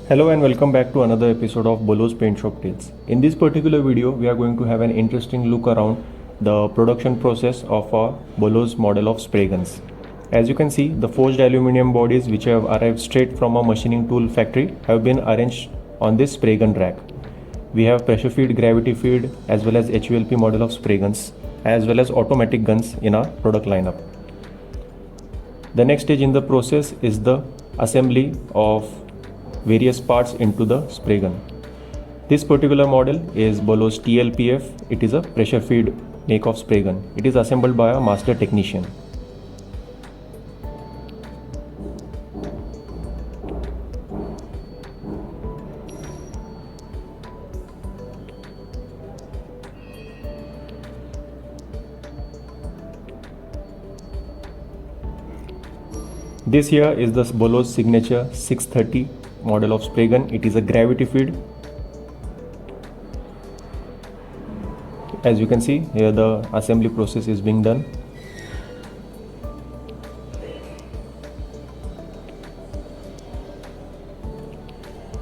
Hello and welcome back to another episode of Bullows Paintshop Tales. In this particular video, we are going to have an interesting look around the production process of our Bullows model of spray guns. As you can see, the forged aluminium bodies which have arrived straight from a machining tool factory have been arranged on this spray gun rack. We have pressure feed, gravity feed as well as HULP model of spray guns as well as automatic guns in our product lineup. The next stage in the process is the assembly of various parts into the spray gun. This particular model is Bullows TLPF. It is a pressure feed make of spray gun. It is assembled by a master technician. This here is the Bullows signature 630 model of spray gun. It is a gravity feed. As you can see here, the assembly process is being done.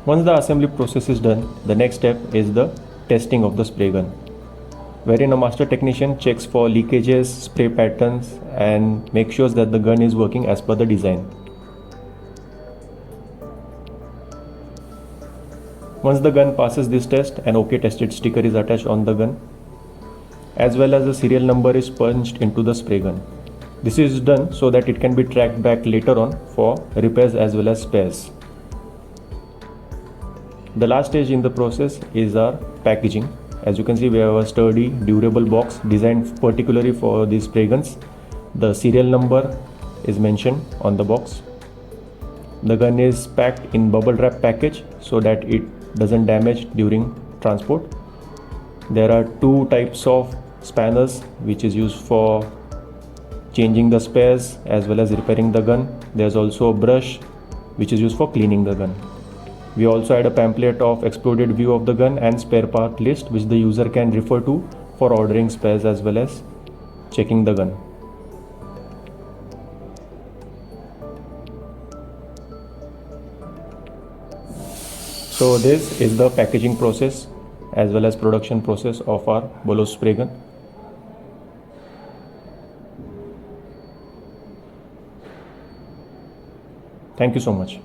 Once the assembly process is done, the next step is the testing of the spray gun, wherein a master technician checks for leakages, spray patterns and makes sure that the gun is working as per the design. Once the gun passes this test, an OK tested sticker is attached on the gun, as well as the serial number is punched into the spray gun. This is done so that it can be tracked back later on for repairs as well as spares. The last stage in the process is our packaging. As you can see, we have a sturdy, durable box designed particularly for these spray guns. The serial number is mentioned on the box. The gun is packed in bubble wrap package so that it doesn't damage during transport. There are two types of spanners which is used for changing the spares as well as repairing the gun. There's also a brush which is used for cleaning the gun. We also had a pamphlet of exploded view of the gun and spare part list which the user can refer to for ordering spares as well as checking the gun. So this is the packaging process as well as production process of our Bullows spray gun. Thank you so much.